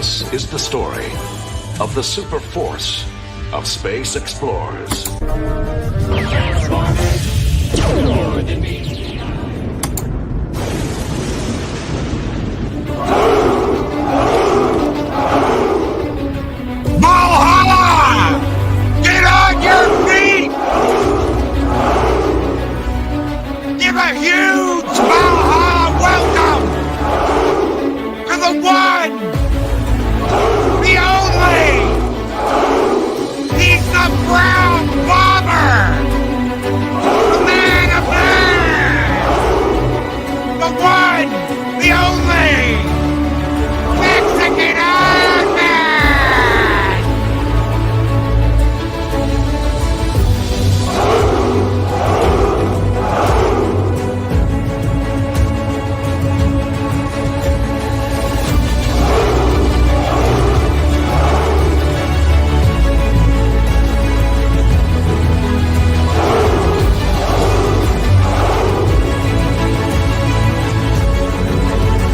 This is the story of the super force of space explorers. Valhalla! Get on your feet! Give a huge Valhalla welcome to the one, the only, he's the brown bomber, the man of man, the one, the only, Mexican Ironman!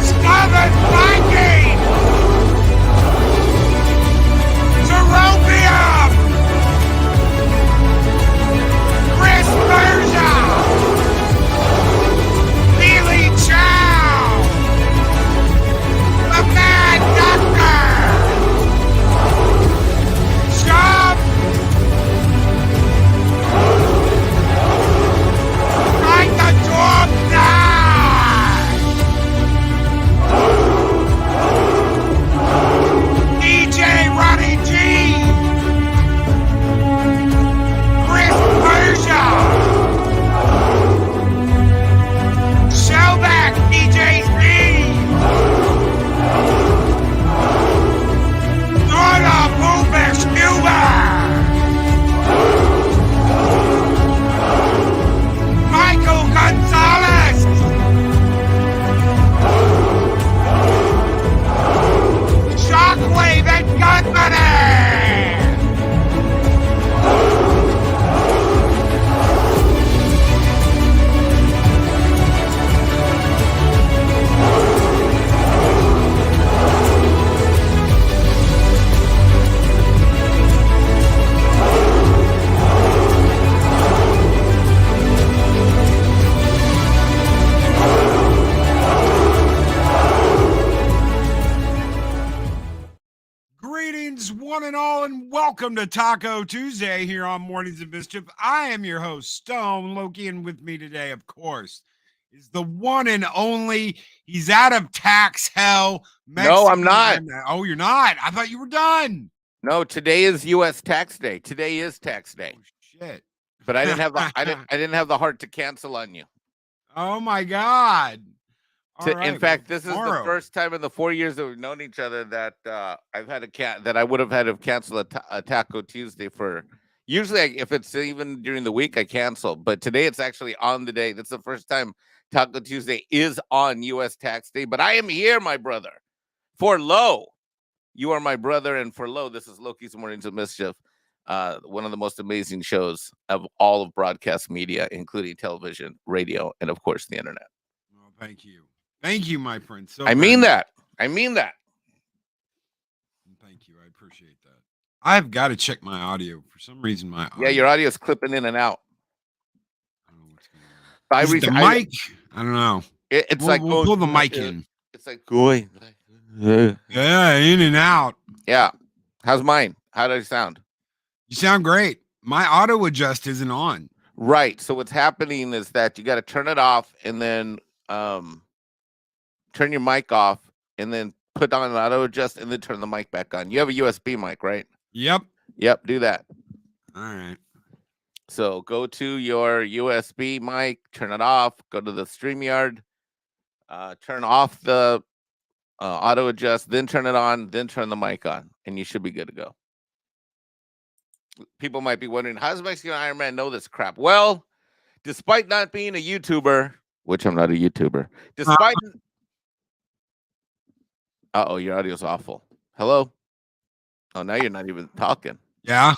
Scotland Viking! Seropium! Chris Berza! Neely Chow! The Mad Doctor! Shop! Strike the dwarf die! DJ Ronnie G! Chris Persia! Showback DJ Steve! Donna Boomer Scuba! Michael Gonzalez! Shockwave and Gunmoney! Greetings, one and all, and welcome to Taco Tuesday here on Mornings of Mischief. I am your host, Stone Loki, and with me today, of course, is the one and only. He's out of tax hell. No, I'm not. Oh, you're not? I thought you were done. No, today is U.S. tax day. Today is tax day. Oh, shit. But I didn't have the I didn't have the heart to cancel on you. Oh my God. All right, In fact, this tomorrow. is the first time in the 4 years that we've known each other that I've had that I would have had to cancel a Taco Tuesday for. Usually, if it's even during the week, I cancel. But today, it's actually on the day. That's the first time Taco Tuesday is on U.S. Tax Day. But I am here, my brother. For Lo, you are my brother, and for Lo, this is Loki's Mornings of Mischief, one of the most amazing shows of all of broadcast media, including television, radio, and of course the internet. Well, thank you. Thank you, my friend. So I mean that. I mean that. Thank you. I appreciate that. I've got to check my audio. For some reason, my audio. Yeah, your audio is clipping in and out. I don't know what's going on. Is it the mic? I don't know. It's like we'll pull the mic in. It's like going. Yeah, in and out. Yeah. How's mine? How does it sound? You sound great. My auto adjust isn't on. Right. So what's happening is that you got to turn it off and then turn your mic off and then put on an auto adjust and then turn the mic back on. You have a USB mic, right? Yep. Yep. Do that. All right. So go to your USB mic, turn it off, go to the StreamYard, turn off the auto adjust, then turn it on, then turn the mic on, and you should be good to go. People might be wondering, how does Mexican Ironman know this crap? Well, despite not being a YouTuber, which I'm not a YouTuber, despite... Uh-oh, your audio's awful. Hello? Oh, now you're not even talking. Yeah.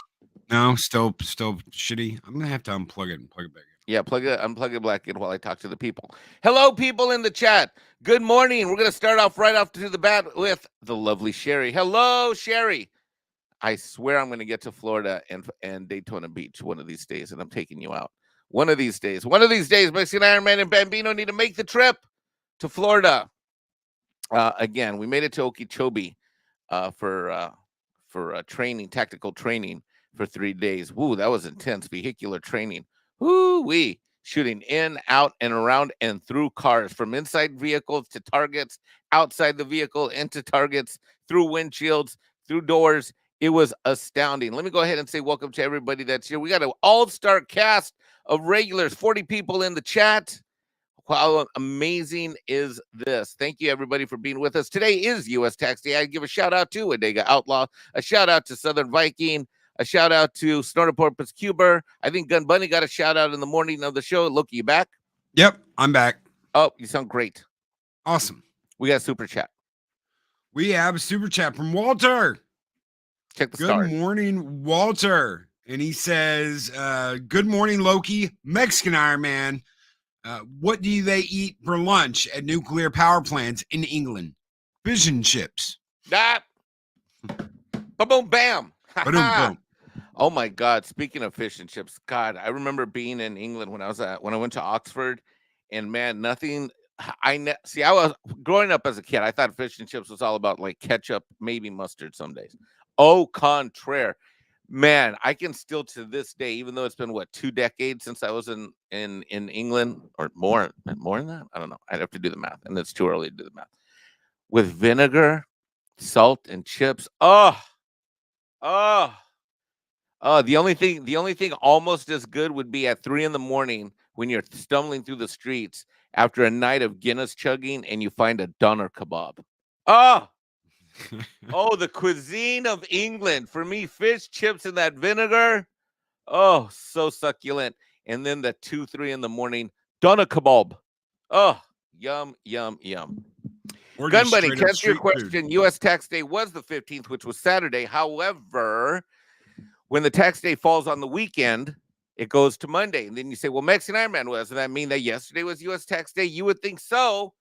No, still shitty. I'm going to have to unplug it and plug it back in. Yeah, unplug it black in while I talk to the people. Hello, people in the chat. Good morning. We're gonna start off right off to the bat with the lovely Sherry. Hello, Sherry. I swear I'm gonna get to Florida and Daytona Beach one of these days, and I'm taking you out. One of these days, Mexican Ironman and Bambino need to make the trip to Florida. Again, we made it to Okeechobee for training, tactical training for 3 days. Woo, that was intense vehicular training. Woo wee, shooting in, out, and around and through cars, from inside vehicles to targets, outside the vehicle into targets, through windshields, through doors. It was astounding. Let me go ahead and say welcome to everybody that's here. We got an all-star cast of regulars, 40 people in the chat. How amazing is this? Thank you, everybody, for being with us. Today is U.S. Tax Day. I give a shout-out to Adega Outlaw, a shout-out to Southern Viking, a shout-out to Snortoporpus Cuber. I think Gun Bunny got a shout-out in the morning of the show. Loki, you back? Yep, I'm back. Oh, you sound great. Awesome. We got a super chat. We have a super chat from Walter. Check the Good stars. morning, Walter. And he says, good morning, Loki, Mexican Ironman. What do they eat for lunch at nuclear power plants in England? Fish and chips. Ah. Ba-boom, bam. Ba-dum-bum. Oh my God! Speaking of fish and chips, God, I remember being in England when I went to Oxford, and man, nothing. I was growing up as a kid. I thought fish and chips was all about like ketchup, maybe mustard some days. Au contraire, man, I can still to this day, even though it's been 2 decades since I was in England, or more than that. I don't know. I'd have to do the math, and it's too early to do the math. With vinegar, salt, and chips. Oh. The only thing almost as good would be at 3 a.m. when you're stumbling through the streets after a night of Guinness chugging and you find a doner kebab. Oh, the cuisine of England. For me, fish, chips, and that vinegar. Oh, so succulent. And then the 2, 3 a.m. doner kebab. Oh, yum, yum, yum. Gun Buddy, to answer your question, U.S. Tax Day was the 15th, which was Saturday. However, when the tax day falls on the weekend, it goes to Monday. And then you say, well, Mexican Ironman was. Does that mean that yesterday was U.S. Tax Day? You would think so,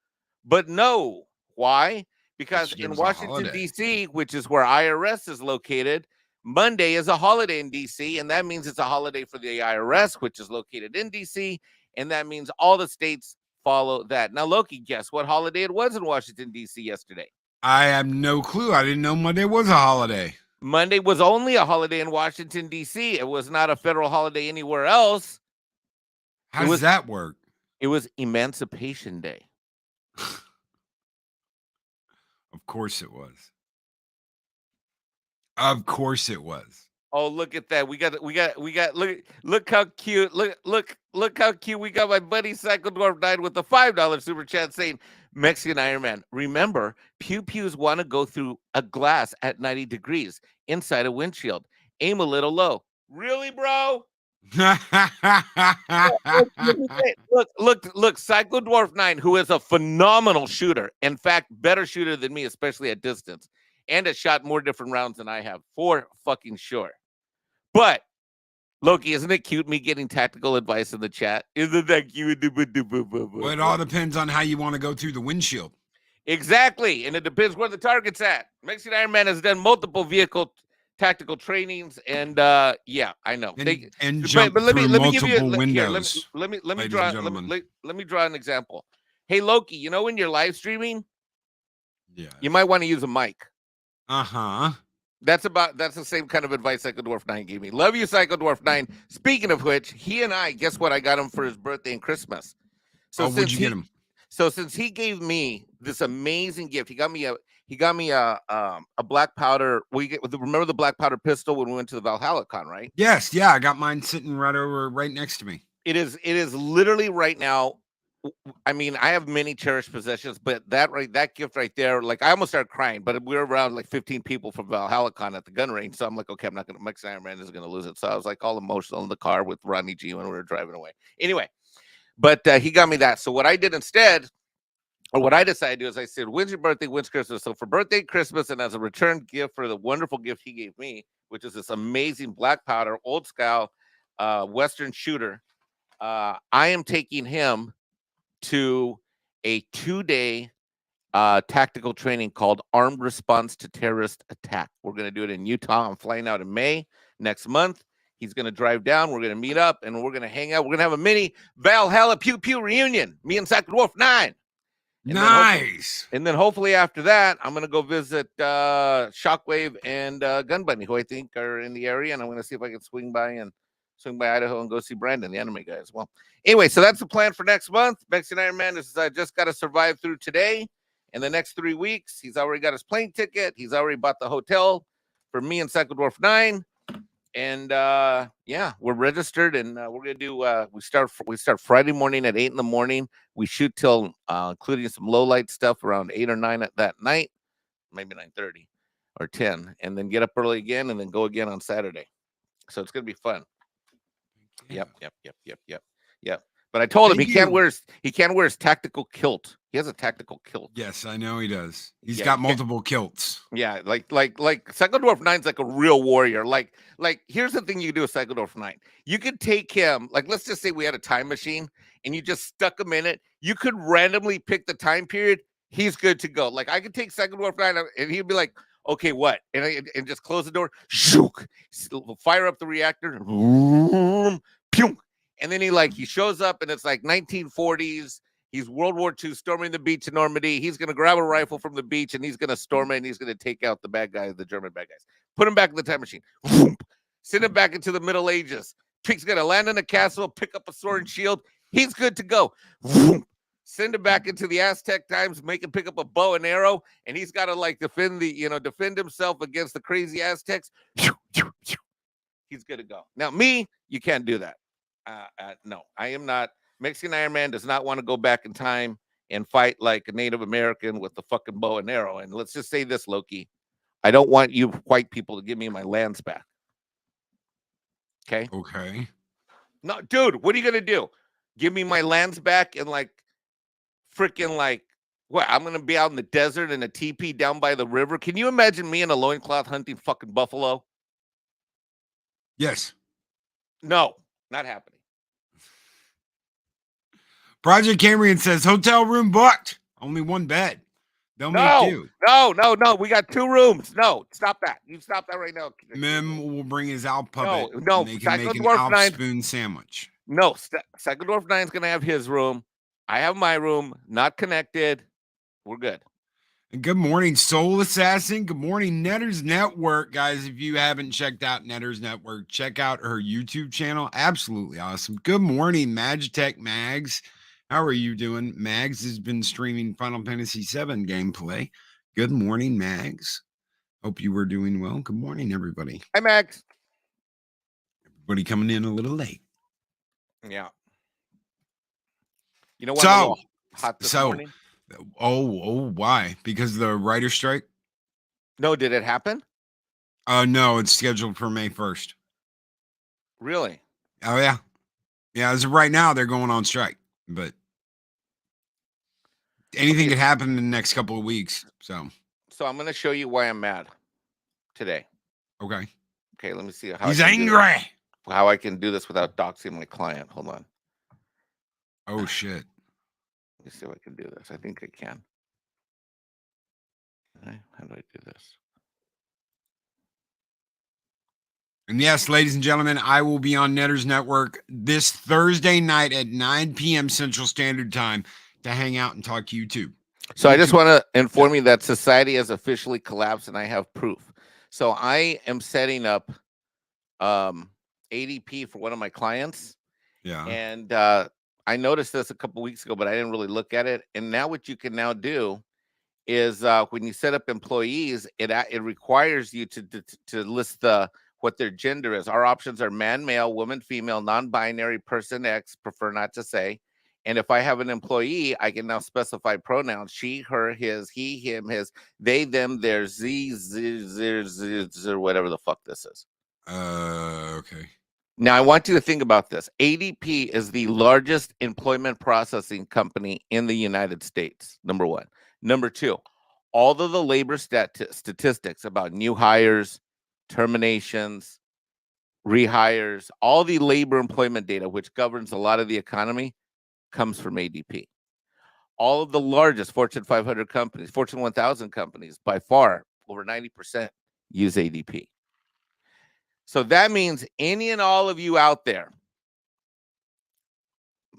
but no. Why? Because in Washington, D.C., which is where IRS is located, Monday is a holiday in D.C., and that means it's a holiday for the IRS, which is located in D.C., and that means all the states follow that. Now, Loki, guess what holiday it was in Washington, D.C. yesterday? I have no clue. I didn't know Monday was a holiday. Monday was only a holiday in Washington, D.C. It was not a federal holiday anywhere else. How does that work? It was Emancipation Day. Of course it was. Of course it was. Oh, look at that. We got look how cute. Look how cute. We got my buddy Psycho Dwarf 9 with the $5 super chat saying, Mexican Ironman. Remember, pew-pews want to go through a glass at 90 degrees inside a windshield. Aim a little low. Really, bro? Look, Psycho Dwarf 9, who is a phenomenal shooter. In fact, better shooter than me, especially at distance. And has shot more different rounds than I have, for fucking sure. But, Loki, isn't it cute me getting tactical advice in the chat? Isn't that cute? Well, it all depends on how you want to go through the windshield. Exactly. And it depends where the target's at. Mexican Ironman has done multiple vehicle tactical trainings, and yeah, I know. And jump through multiple windows. Let me draw an example. Hey, Loki, you know when you're live streaming? Yeah. You might want to use a mic. Uh-huh. That's the same kind of advice Psycho Dwarf 9 gave me. Love you, Psycho Dwarf 9. Speaking of which, he and I, guess what I got him for his birthday and Christmas? So what'd you get him? So since he gave me this amazing gift, he got me a black powder. Remember the black powder pistol when we went to the Valhalla Con, right? Yes, yeah. I got mine sitting right next to me. It is literally right now. I mean, I have many cherished possessions, but that gift right there, like I almost started crying, but we were around like 15 people from Valhalla Con at the gun range. So I'm like, okay, I'm not gonna, Mexican Ironman is gonna lose it. So I was like all emotional in the car with Ronnie G when we were driving away. Anyway, but he got me that. So what I did instead, or what I decided to do, is I said, when's your birthday, when's Christmas? So for birthday, Christmas, and as a return gift for the wonderful gift he gave me, which is this amazing black powder, old style Western shooter. I am taking him to a 2-day tactical training called Armed Response to Terrorist Attack. We're going to do it in Utah. I'm flying out in May next month. He's going to drive down. We're going to meet up and we're going to hang out. We're going to have a mini Valhalla Pew Pew reunion. Me and Psycho Dwarf 9. Nice. And then hopefully after that, I'm going to go visit Shockwave and Gun Bunny, who I think are in the area. And I'm going to see if I can swing by Idaho and go see Brandon, the anime guy as well. Anyway, so that's the plan for next month. Mexican Ironman is just got to survive through today. In the next 3 weeks, he's already got his plane ticket. He's already bought the hotel for me and Psycho Dwarf 9. And yeah, we're registered, and we're gonna do. We start Friday morning at 8 in the morning. We shoot till including some low light stuff around 8 or 9 at that night, maybe 9:30 or 10, and then get up early again, and then go again on Saturday. So it's gonna be fun. Yep. But I told him he can't wear his tactical kilt. He has a tactical kilt. Yes, I know he does. He's got multiple kilts. Yeah, like Psycho Dwarf 9's like a real warrior. Like here's the thing you can do with Psycho Dwarf 9. You could take him, like let's just say we had a time machine and you just stuck him in it. You could randomly pick the time period. He's good to go. Like I could take Psycho Dwarf 9 and he'd be like, okay, what? And just close the door. Shook. Fire up the reactor. Pew. And then he shows up and it's like 1940s. He's World War II storming the beach in Normandy. He's going to grab a rifle from the beach and he's going to storm it and he's going to take out the bad guys, the German bad guys. Put him back in the time machine. Send him back into the Middle Ages. He's going to land in a castle, pick up a sword and shield. He's good to go. Send him back into the Aztec times, make him pick up a bow and arrow, and he's got to defend himself against the crazy Aztecs. He's good to go. Now, me, you can't do that. No, I am not. Mexican Ironman does not want to go back in time and fight like a Native American with the fucking bow and arrow. And let's just say this, Loki. I don't want you white people to give me my lands back. Okay? Okay. No, dude, what are you going to do? Give me my lands back and what? I'm going to be out in the desert in a teepee down by the river. Can you imagine me in a loincloth hunting fucking buffalo? Yes. No, not happening. Project Cambrian says hotel room booked. Only one bed. They'll make do. No. We got 2 rooms. No, stop that. You stop that right now. Mim will bring his Alp puppet. No. And they can make an Alp spoon sandwich. No, Psycho Dwarf 9's going to have his room. I have my room. Not connected. We're good. And good morning, Soul Assassin. Good morning, Netters Network. Guys, if you haven't checked out Netters Network, check out her YouTube channel. Absolutely awesome. Good morning, Magitech Mags. How are you doing? Mags has been streaming Final Fantasy VII gameplay. Good morning, Mags. Hope you were doing well. Good morning, everybody. Hi, Mags. Everybody coming in a little late. Yeah. You know what? Hot this morning? Why? Because of the writer's strike? No, did it happen? No, it's scheduled for May 1st. Really? Oh, yeah. Yeah, as of right now, they're going on strike. But anything could happen in the next couple of weeks. So I'm going to show you why I'm mad today. Okay. Okay, let me see how he's angry. How I can do this without doxing my client. Hold on. Oh shit. Let me see if I can do this. I think I can. Okay, how do I do this? And yes, ladies and gentlemen, I will be on Netters Network this Thursday night at 9 p.m. Central Standard Time to hang out and talk YouTube. So I just want to inform you that society has officially collapsed, and I have proof. So I am setting up ADP for one of my clients. Yeah. And I noticed this a couple weeks ago, but I didn't really look at it. And now what you can now do is when you set up employees, it requires you to list what their gender is. Our options are man, male, woman, female, non-binary, person X, prefer not to say. And if I have an employee, I can now specify pronouns: she, her, his, he, him, his, they, them, their, or whatever the fuck this is. Okay. Now, I want you to think about this. ADP is the largest employment processing company in the United States, number one. Number two, all of the labor statistics about new hires, terminations, rehires, all the labor employment data, which governs a lot of the economy, comes from ADP. All of the largest Fortune 500 companies, Fortune 1000 companies, by far, over 90% use ADP. So that means any and all of you out there,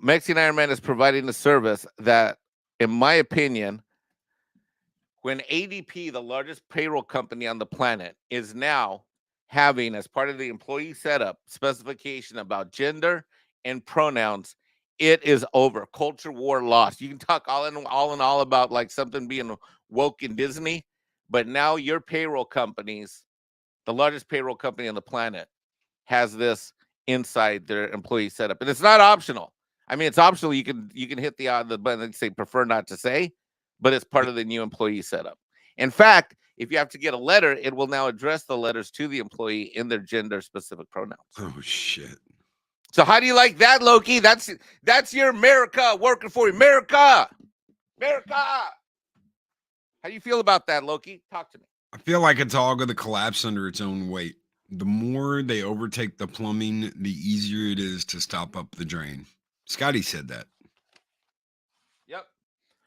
Mexican Ironman is providing a service that, in my opinion, when ADP, the largest payroll company on the planet, is now having, as part of the employee setup, specification about gender and pronouns, it is over. Culture war lost. You can talk all in all about like something being woke in Disney, but now your payroll companies, the largest payroll company on the planet, has this inside their employee setup, and it's not optional. I mean, it's optional. You can hit the button and say prefer not to say, but it's part of the new employee setup. In fact, if you have to get a letter, it will now address the letters to the employee in their gender specific pronouns. Oh shit. So how do you like that, Loki? That's your America working for you. America. How do you feel about that, Loki? Talk to me. I feel like it's all going to collapse under its own weight. The more they overtake the plumbing, the easier it is to stop up the drain. Scotty said that. Yep.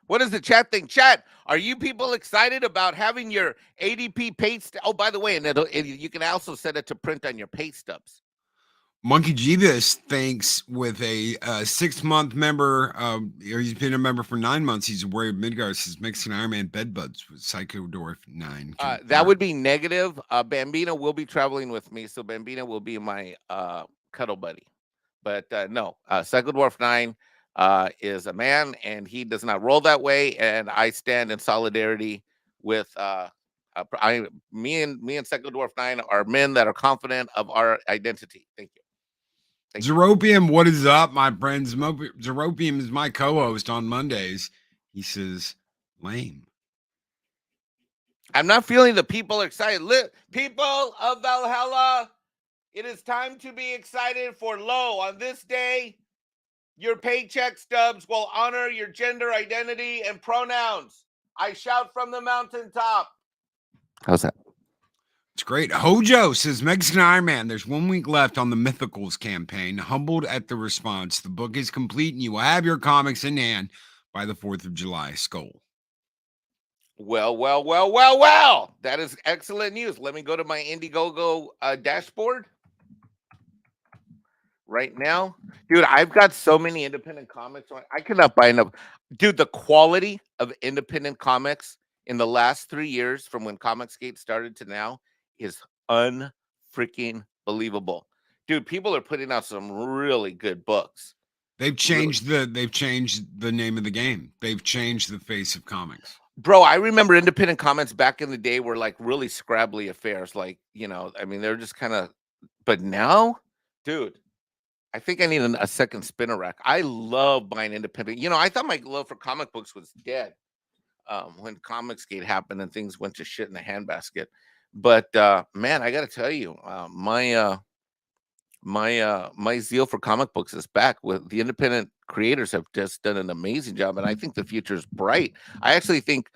What does the chat think? Chat, are you people excited about having your ADP pay Oh, by the way, and you can also set it to print on your pay stubs. Monkey Jeebus thinks with a 6-month member, or he's been a member for 9 months, he's aware of Midgard, says Mexican Ironman bed buds with Psycho Dwarf 9. That would be negative. Bambino will be traveling with me, so Bambino will be my cuddle buddy. But no, Psycho Dwarf 9 is a man, and he does not roll that way, and I stand in solidarity with me and Psycho Dwarf 9 are men that are confident of our identity. Thank you. Zeropium, what is up, my friends? Zeropium is my co-host on Mondays. He says, lame. I'm not feeling the people are excited. People of Valhalla, it is time to be excited for Lo. On this day, your paycheck stubs will honor your gender identity and pronouns. I shout from the mountaintop. How's that? It's great. Hojo says Mexican Ironman. There's 1 week left on the Mythicals campaign. Humbled at the response. The book is complete, and you will have your comics in hand by the 4th of July. Skull. Well. That is excellent news. Let me go to my Indiegogo dashboard right now. Dude, I've got so many independent comics. I cannot buy enough. Dude, the quality of independent comics in the last 3 years from when Comicsgate started to now is unfreaking believable. Dude, people are putting out some really good books. They've changed the name of the game. They've changed the face of comics. Bro, I remember independent comics back in the day were like really scrabbly affairs. Like, I mean, they're just kind of, but now, dude, I think I need a second spinner rack. I love buying independent. I thought my love for comic books was dead when Comicsgate happened and things went to shit in the handbasket. But man, I got to tell you, my zeal for comic books is back. With the independent creators have just done an amazing job, and I think the future is bright. I actually think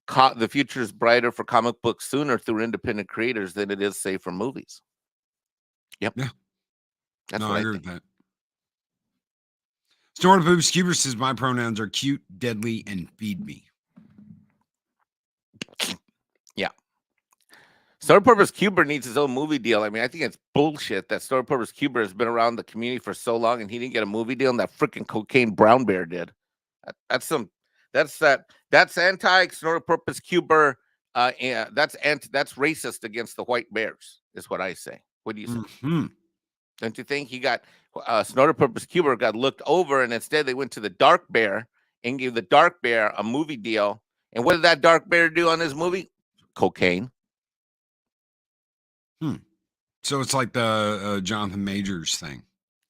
the future is brighter for comic books sooner through independent creators than it is, say, for movies. Yep. Yeah. That's no, what I agree with that. Snort of Boobs Cuber says my pronouns are cute, deadly, and feed me. Yeah. Story Purpose Cuber needs his own movie deal. I mean, I think it's bullshit that Story Purpose Cuber has been around the community for so long and he didn't get a movie deal, and that freaking Cocaine Brown Bear did. That's anti Story Purpose Cuber. That's racist against the white bears, is what I say. What do you say? Mm-hmm. Don't you think he got Snorter Purpose Cuber got looked over, and instead they went to the Dark Bear and gave the Dark Bear a movie deal? And what did that Dark Bear do on his movie? Cocaine. So it's like the Jonathan Majors thing.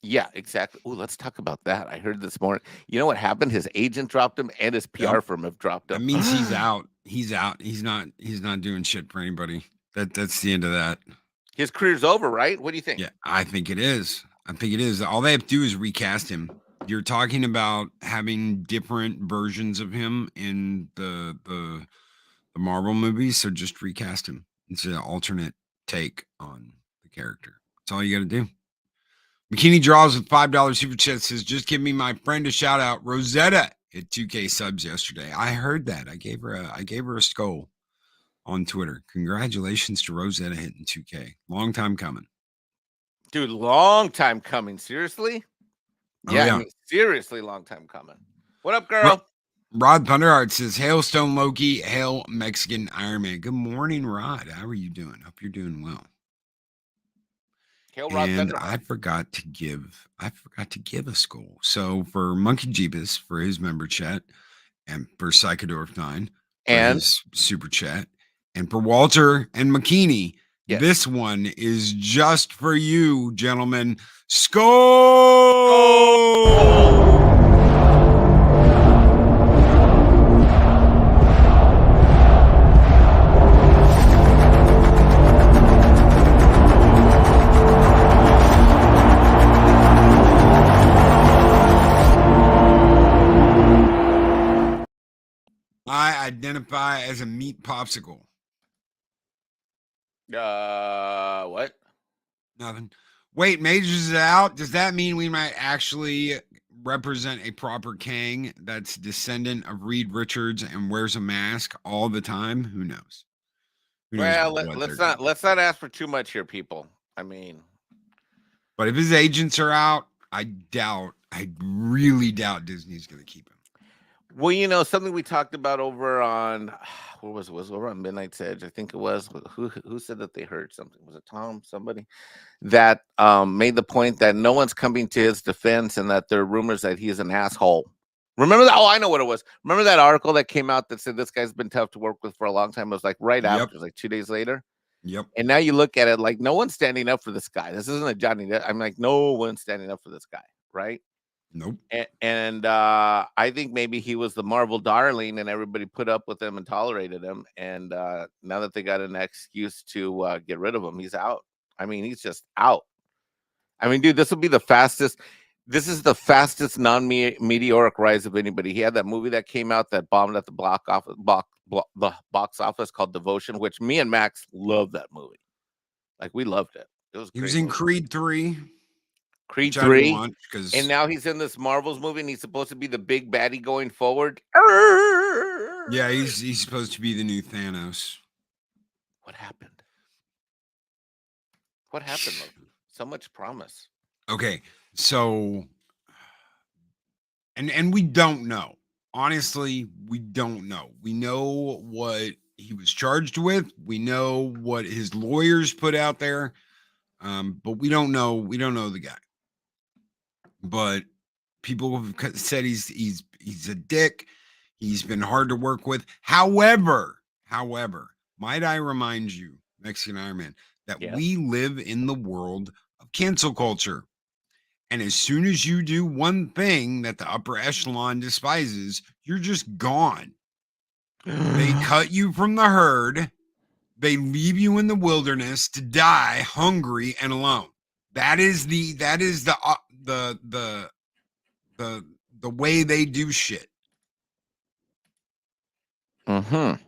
Yeah, exactly. Oh, let's talk about that. I heard this morning. You know what happened? His agent dropped him, and his PR firm have dropped him. That means he's out. He's out. He's not doing shit for anybody. That's the end of that. His career's over, right? What do you think? Yeah, I think it is. All they have to do is recast him. You're talking about having different versions of him in the Marvel movies, so just recast him. It's an alternate take on the character. That's all you got to do. Bikini Draws with $5 super chat says, just give me my friend a shout out. Rosetta hit 2K subs yesterday. I heard that. I gave her a skull on Twitter. Congratulations to Rosetta hitting 2K. Long time coming. Dude, long time coming. Seriously? Oh, Yeah, yeah. I mean, seriously long time coming. What up, girl? Rod Thunderheart says, hail Stone Loki, hail Mexican Ironman. Good morning, Rod. How are you doing? Hope you're doing well. Hail Rod And Thunderheart. I forgot to give a skull. So for Monkey Jeebus for his member chat, and for Psychodorf 9 for And his super chat, and for Walter and McKinney, yes. This one is just for you, gentlemen. Skull! I identify as a meat popsicle. What? Nothing. Wait, Majors is out. Does that mean we might actually represent a proper Kang that's descendant of Reed Richards and wears a mask all the time? Who knows? Who knows Well, what let's not ask for too much here, people. I mean, but if his agents are out, I really doubt Disney's going to keep him. Well, you know, something we talked about over on where was it? Was over on Midnight's Edge? I think it was. Who said that they heard something? Was it Tom? Somebody that made the point that no one's coming to his defense and that there are rumors that he is an asshole. Remember that? Oh, I know what it was. Remember that article that came out that said this guy's been tough to work with for a long time? It was like right after, it was like 2 days later. Yep. And now you look at it like no one's standing up for this guy. This isn't a Johnny. I'm like, no one's standing up for this guy, right? Nope. And I think maybe he was the Marvel darling, and everybody put up with him and tolerated him. And now that they got an excuse to get rid of him, he's out. I mean, he's just out. I mean, dude, this will be the fastest. This is the fastest non-meteoric rise of anybody. He had that movie that came out that bombed at the the box office called Devotion, which me and Max loved that movie. Like we loved it. It was. He was in Creed 3. Creed 3, and now he's in this Marvel's movie, and he's supposed to be the big baddie going forward. Yeah, he's supposed to be the new Thanos. What happened? What happened, Loki? So much promise. Okay, so and we don't know. Honestly, we don't know. We know what he was charged with. We know what his lawyers put out there, but we don't know. We don't know the guy. But people have said he's a dick. He's been hard to work with. However, might I remind you, Mexican Ironman, that we live in the world of cancel culture. And as soon as you do one thing that the upper echelon despises, you're just gone. They cut you from the herd. They leave you in the wilderness to die hungry and alone. That is the way they do shit. Mm-hmm.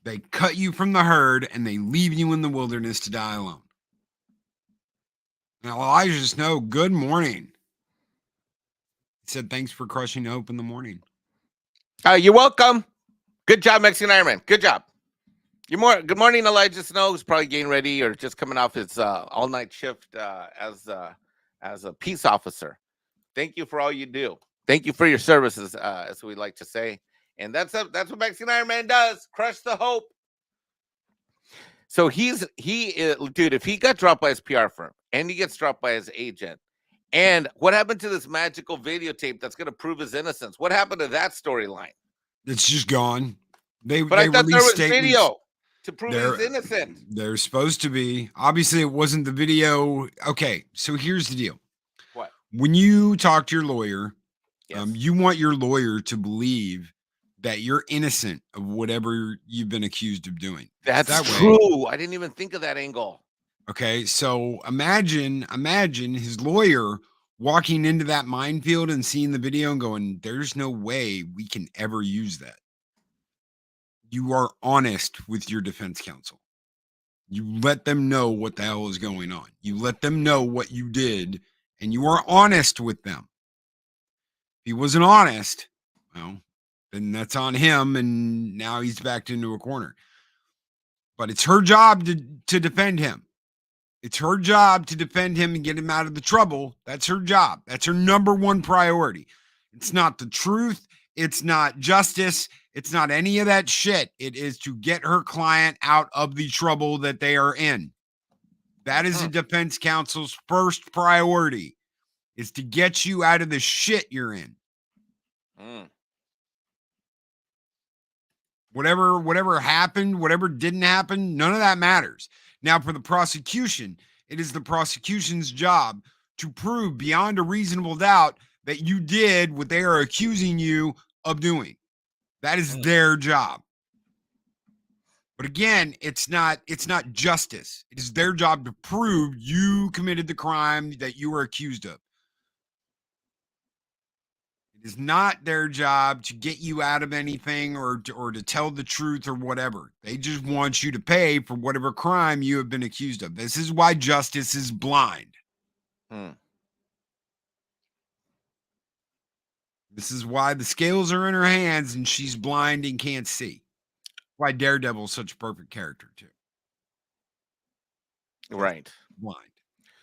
They cut you from the herd and they leave you in the wilderness to die alone. Now, Elijah Snow, good morning. He said, thanks for crushing hope in the morning. You're welcome. Good job, Mexican Ironman. Good job. Good morning, Elijah Snow, who's probably getting ready or just coming off his all-night shift as a peace officer. Thank you for all you do. Thank you for your services, as we like to say. And that's what Mexican Ironman does. Crush the hope. So he is, dude, if he got dropped by his PR firm and he gets dropped by his agent, and what happened to this magical videotape that's going to prove his innocence? What happened to that storyline? It's just gone. I thought there was video to prove he's innocent. There's supposed to be. Obviously, it wasn't the video. Okay, so here's the deal. What? When you talk to your lawyer, you want your lawyer to believe that you're innocent of whatever you've been accused of doing. That's true. I didn't even think of that angle. Okay, so imagine his lawyer walking into that minefield and seeing the video and going, there's no way we can ever use that. You are honest with your defense counsel. You let them know what the hell is going on. You let them know what you did, and you are honest with them. If he wasn't honest, well, then that's on him, and now he's backed into a corner. But it's her job to defend him. It's her job to defend him and get him out of the trouble. That's her job. That's her number one priority. It's not the truth. It's not justice. It's not any of that shit. It is to get her client out of the trouble that they are in. That is the defense counsel's first priority, is to get you out of the shit you're in. Whatever happened, whatever didn't happen, none of that matters. Now, for the prosecution, it is the prosecution's job to prove beyond a reasonable doubt that you did what they are accusing you of doing. That is their job. But again, it's not justice. It is their job to prove you committed the crime that you were accused of. It is not their job to get you out of anything or to tell the truth or whatever. They just want you to pay for whatever crime you have been accused of. This is why justice is blind. This is why the scales are in her hands and she's blind and can't see. Why Daredevil's such a perfect character too. Right. Blind.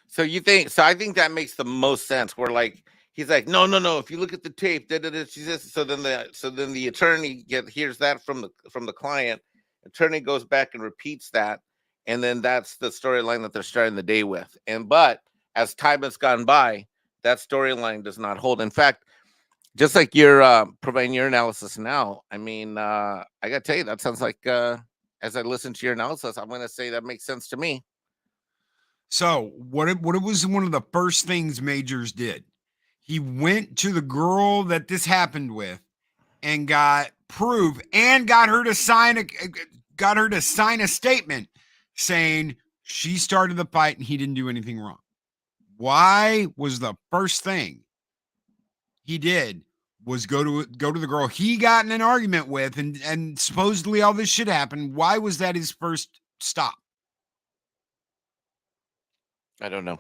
So I think that makes the most sense. Where like he's like, no. If you look at the tape, she says. So then the attorney hears that from the client. Attorney goes back and repeats that, and then that's the storyline that they're starting the day with. But as time has gone by, that storyline does not hold. In fact, just like you're providing your analysis now, I mean, I gotta tell you, that sounds like as I listen to your analysis, I'm gonna say that makes sense to me. So what it was one of the first things Majors did. He went to the girl that this happened with and got proof and got her to sign a statement saying she started the fight and he didn't do anything wrong. Why was the first thing he did was go to the girl he got in an argument with and supposedly all this shit happened? Why was that his first stop? I don't know.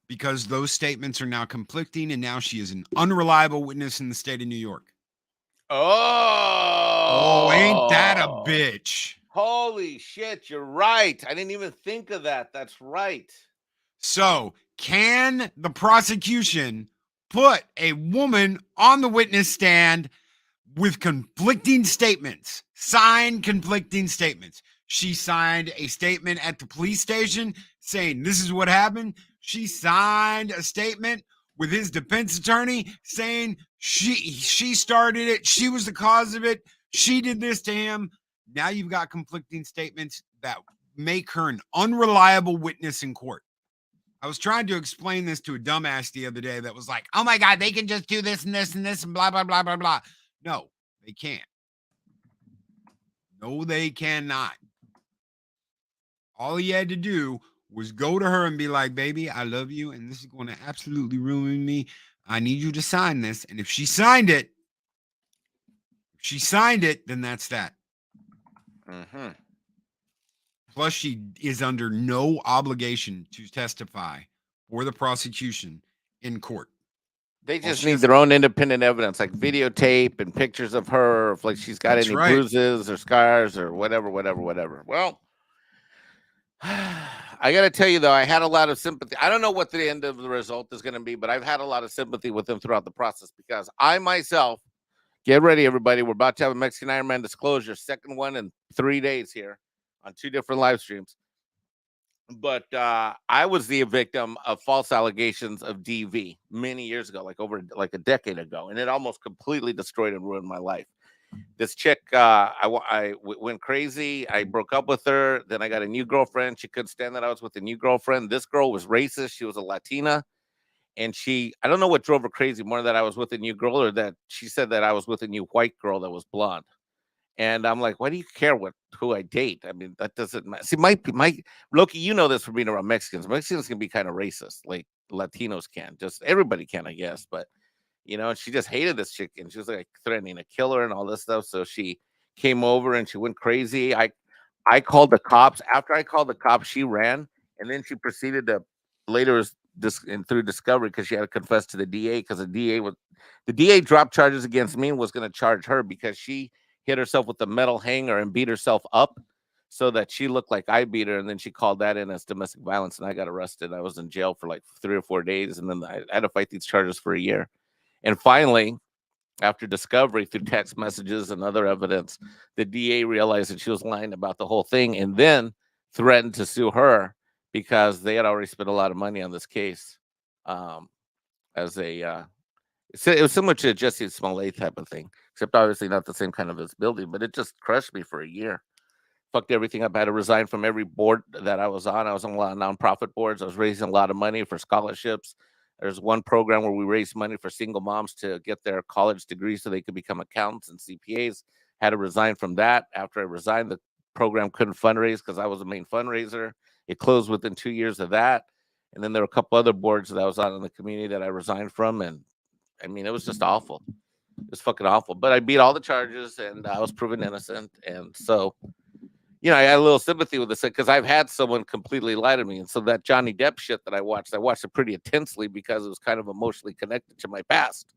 Because those statements are now conflicting, and now she is an unreliable witness in the state of New York. Oh, ain't that a bitch? Holy shit, you're right. I didn't even think of that. That's right. So, can the prosecution put a woman on the witness stand with conflicting statements? Signed conflicting statements. She signed a statement at the police station saying this is what happened. She signed a statement with his defense attorney saying she started it. She was the cause of it. She did this to him. Now you've got conflicting statements that make her an unreliable witness in court. I was trying to explain this to a dumbass the other day that was like, oh my God, they can just do this and this and this and blah, blah, blah, blah, blah. No, they can't. No, they cannot. All he had to do was go to her and be like, baby, I love you, and this is going to absolutely ruin me. I need you to sign this. And if she signed it, then that's that. Plus, she is under no obligation to testify for the prosecution in court. They just need their own independent evidence, like videotape and pictures of her, if like she's got any bruises or scars or whatever. Well, I got to tell you, though, I had a lot of sympathy. I don't know what the end of the result is going to be, but I've had a lot of sympathy with him throughout the process because I myself, get ready, everybody. We're about to have a Mexican Ironman disclosure, second one in 3 days here on 2 different live streams. But I was the victim of false allegations of DV many years ago, like a decade ago, and it almost completely destroyed and ruined my life. This chick, I went crazy. I broke up with her. Then I got a new girlfriend. She couldn't stand that I was with a new girlfriend. This girl was racist. She was a Latina. And I don't know what drove her crazy, more that I was with a new girl or that she said that I was with a new white girl that was blonde. And I'm like, why do you care who I date? I mean, that doesn't matter. See, my Loki, you know this from being around Mexicans. Mexicans can be kind of racist, like Latinos can. Just everybody can, I guess. But she just hated this chick, and she was like threatening to kill her and all this stuff. So she came over and she went crazy. I called the cops. After I called the cops, she ran, and then she proceeded to later through discovery because she had to confess to the DA because the DA dropped charges against me and was going to charge her because she hit herself with a metal hanger and beat herself up so that she looked like I beat her, and then she called that in as domestic violence, and I got arrested. I was in jail for like 3 or 4 days, and then I had to fight these charges for a year. And finally, after discovery through text messages and other evidence, the DA realized that she was lying about the whole thing and then threatened to sue her because they had already spent a lot of money on this case. As a it was similar to a Jesse Smollett type of thing, except obviously not the same kind of this building, but it just crushed me for a year. Fucked everything up. I had to resign from every board that I was on. I was on a lot of nonprofit boards. I was raising a lot of money for scholarships. There's one program where we raised money for single moms to get their college degree so they could become accountants and CPAs. Had to resign from that. After I resigned, the program couldn't fundraise because I was the main fundraiser. It closed within 2 years of that. And then there were a couple other boards that I was on in the community that I resigned from. And I mean, it was just awful. It was fucking awful. But I beat all the charges and I was proven innocent. And so, you know, I had a little sympathy with this because I've had someone completely lie to me. And so that Johnny Depp shit that I watched it pretty intensely because it was kind of emotionally connected to my past.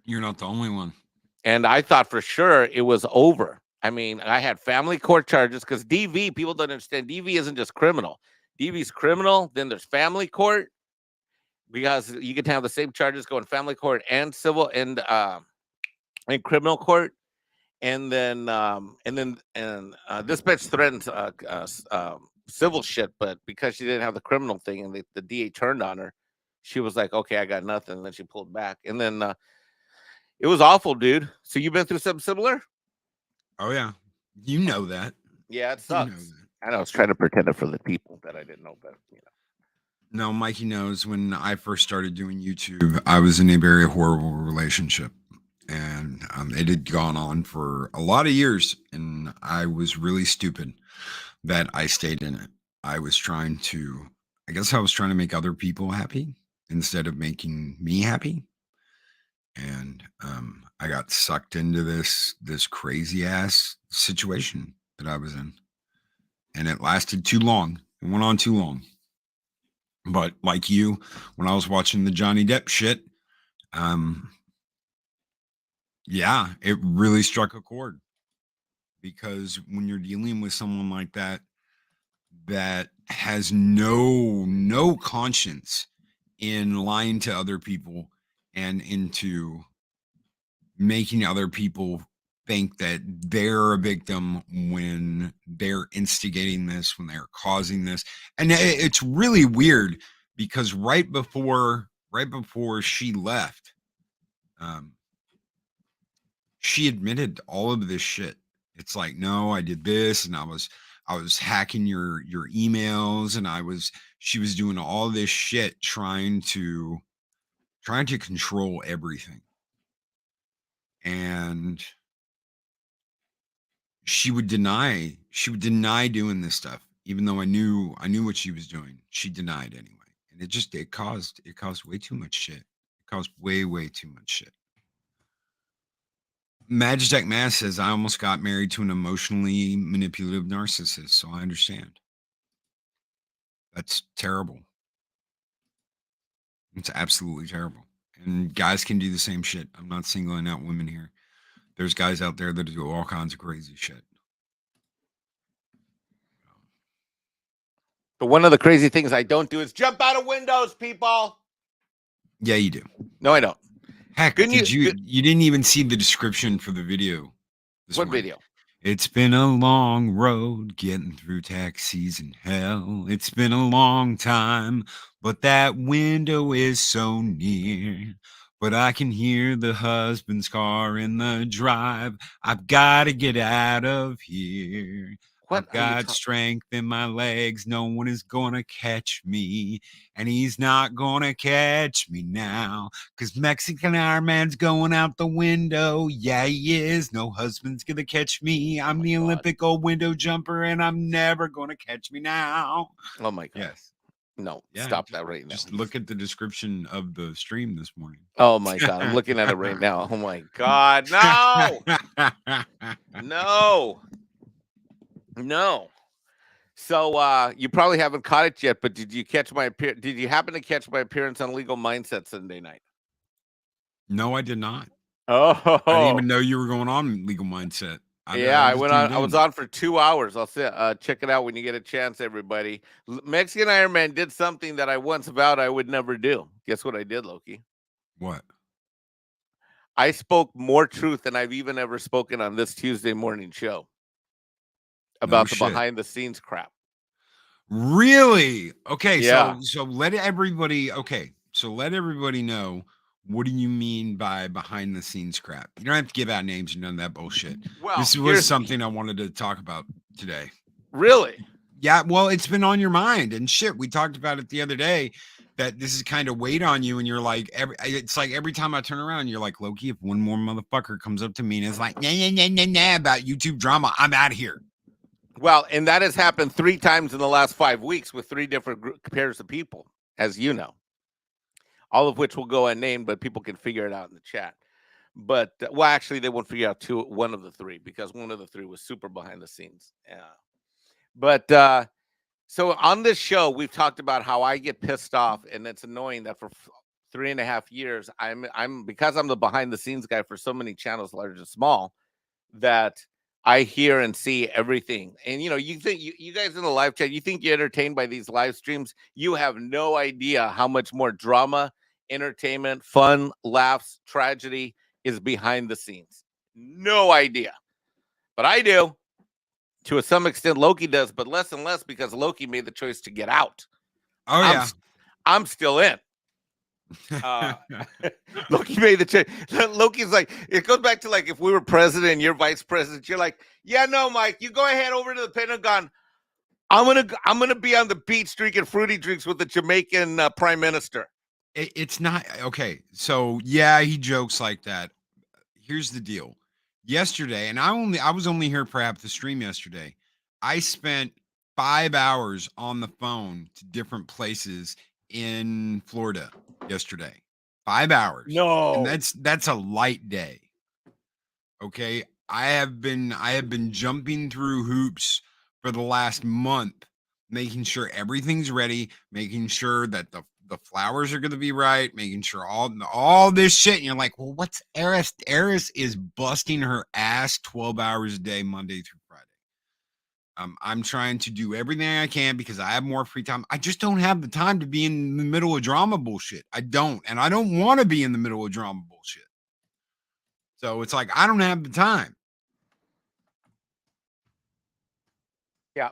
You're not the only one. And I thought for sure it was over. I mean, I had family court charges because DV, people don't understand, DV isn't just criminal. DV's criminal, then there's family court because you can have the same charges go in family court and civil and criminal court. And then this bitch threatens civil shit, but because she didn't have the criminal thing and the DA turned on her, she was like, okay, I got nothing. And then she pulled back. And then it was awful, dude. So you've been through something similar? Oh, yeah. You know that. Yeah, it sucks. You know that. I was trying to pretend it for the people that I didn't know, but you know. No, Mikey knows when I first started doing YouTube, I was in a very horrible relationship. And it had gone on for a lot of years. And I was really stupid that I stayed in it. I was trying to make other people happy instead of making me happy. And I got sucked into this crazy ass situation that I was in. And it lasted too long. It went on too long. But like you, when I was watching the Johnny Depp shit, yeah, it really struck a chord. Because when you're dealing with someone like that has no conscience in lying to other people and into making other people think that they're a victim when they're instigating this, when they're causing this. And it's really weird because right before she left, she admitted all of this shit. It's like, no, I did this, and I was hacking your emails, and she was doing all this shit trying to control everything. And she would deny doing this stuff, even though I knew what she was doing. She denied anyway. And it caused way too much shit. It caused way too much shit. Magitech Mass says, I almost got married to an emotionally manipulative narcissist, so I understand. That's terrible. It's absolutely terrible. And guys can do the same shit. I'm not singling out women here. There's guys out there that do all kinds of crazy shit. But one of the crazy things I don't do is jump out of windows, people. Yeah, you do. No, I don't. Heck, you didn't even see the description for the video. What video? It's been a long road getting through taxis and hell. It's been a long time, but that window is so near. But I can hear the husband's car in the drive. I've got to get out of here. I've got strength in my legs. No one is gonna catch me, and he's not gonna catch me now. 'Cause Mexican Ironman's going out the window. Yeah, he is. No husband's gonna catch me. I'm the Olympic gold window jumper, and I'm never gonna catch me now. Oh my God. Yes. No, stop that right now. Just look at the description of the stream this morning. Oh my God, I'm looking at it right now. Oh my God, no, no. No. So you probably haven't caught it yet, but did you catch my did you happen to catch my appearance on Legal Mindset Sunday night? No, I did not. I didn't Oh, even know you were going on Legal Mindset. yeah, I I just went on. tuned I was in. on for 2 hours. I'll say, check it out when you get a chance, everybody. Mexican Ironman did something that I once vowed I would never do. Guess what I did, Loki? What? I spoke more truth than I've even ever spoken on this Tuesday morning show No about the shit. behind the scenes crap. Really? Okay, Yeah. so let everybody so let everybody know, what do you mean by behind the scenes crap? You don't have to give out names and none of that bullshit. Well, This was here's something I wanted to talk about today. really. Yeah, well, it's been on your mind and shit. We talked about it the other day, that this is kind of weight on you, and you're like, it's like every time I turn around, you're like, Loki, if one more motherfucker comes up to me and is like, nah about YouTube drama, I'm out of here. Well, and that has happened 3 times in the last 5 weeks with 3 different pairs of people, as you know, all of which will go unnamed, but people can figure it out in the chat. But well, actually, they won't figure out one of the 3, because one of the 3 was super behind the scenes. Yeah. But so on this show, we've talked about how I get pissed off, and it's annoying that for 3.5 years, I'm because I'm the behind the scenes guy for so many channels, large and small, that I hear and see everything. And you think you guys in the live chat, you think you're entertained by these live streams. You have no idea how much more drama, entertainment, fun, laughs, tragedy is behind the scenes. No idea. But I do. To some extent, Loki does, but less and less, because Loki made the choice to get out. Oh I'm yeah. I'm still in. Loki made the change. Loki's like, it goes back to like, if we were president and you're vice president, you're like, yeah, no, Mike, you go ahead over to the Pentagon. I'm gonna be on the beach drinking fruity drinks with the Jamaican prime minister. It's not okay. So yeah, he jokes like that. Here's the deal. Yesterday, and I was only here for half the stream yesterday. I spent 5 hours on the phone to different places in Florida yesterday. 5 hours. And No. that's a light day. Okay. I have been jumping through hoops for the last month, making sure everything's ready, making sure that the flowers are going to be right, making sure all this shit. And you're like, well, what's Eris? Eris is busting her ass 12 hours a day, Monday through Friday. I'm trying to do everything I can because I have more free time. I just don't have the time to be in the middle of drama bullshit. I don't, and I don't want to be in the middle of drama bullshit. So it's like I don't have the time. Yeah.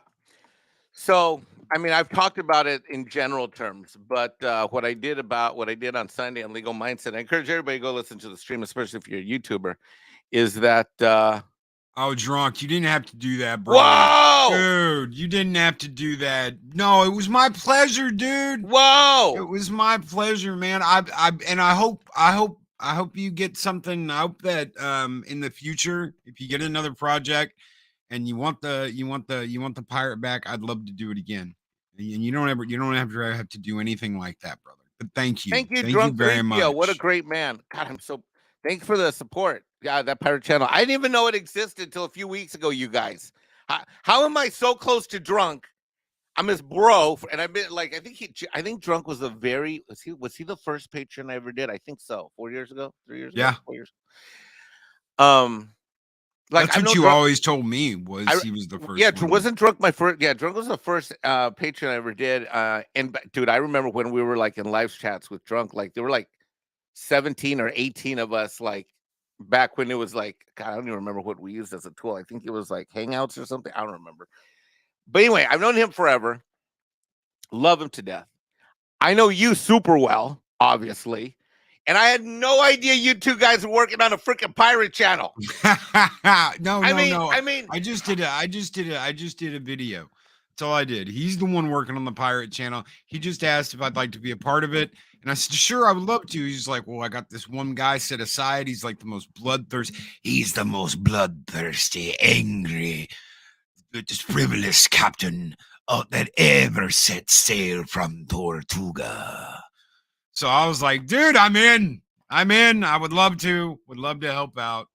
So, I mean, I've talked about it in general terms, but what I did on Sunday on Legal Mindset, I encourage everybody to go listen to the stream, especially if you're a YouTuber, is that Oh, drunk. You didn't have to do that, brother. whoa! Dude, you didn't have to do that. No, it was my pleasure, dude. It Whoa! was my pleasure, man. I hope you get something. I hope that in the future, if you get another project and you want the pirate back, I'd love to do it again. And you don't have to do anything like that, brother. But thank you. Thank you, Thank you Drunk very 3PO. much. What a great man. God, I'm so thanks for the support. Yeah, that pirate channel. I didn't even know it existed until a few weeks ago, you guys. How am I so close to Drunk? I'm his bro, and I've been like, I think Drunk was was he the first patron I ever did? I think so. 4 years ago, 3 years ago, Yeah. 4 years. Like, That's I what know you Drunk. always told me he was the first Yeah, one. wasn't Drunk my first? Yeah, Drunk was the first patron I ever did. And dude, I remember when we were like in live chats with Drunk, like there were like 17 or 18 of us, like back when it was like, God, I don't even remember what we used as a tool. I think it was like Hangouts or something. I don't remember. But anyway, I've known him forever. Love him to death. I know you super well, obviously. And I had no idea you two guys were working on a freaking pirate channel. No. I mean, I just did a video. That's all I did. He's the one working on the pirate channel. He just asked if I'd like to be a part of it. And I said, sure, I would love to. He's like, well, I got this one guy set aside. He's like the most bloodthirsty. He's the most bloodthirsty, angry, just frivolous captain that ever set sail from Tortuga. So I was like, dude, I'm in. I would love to. Would love to help out.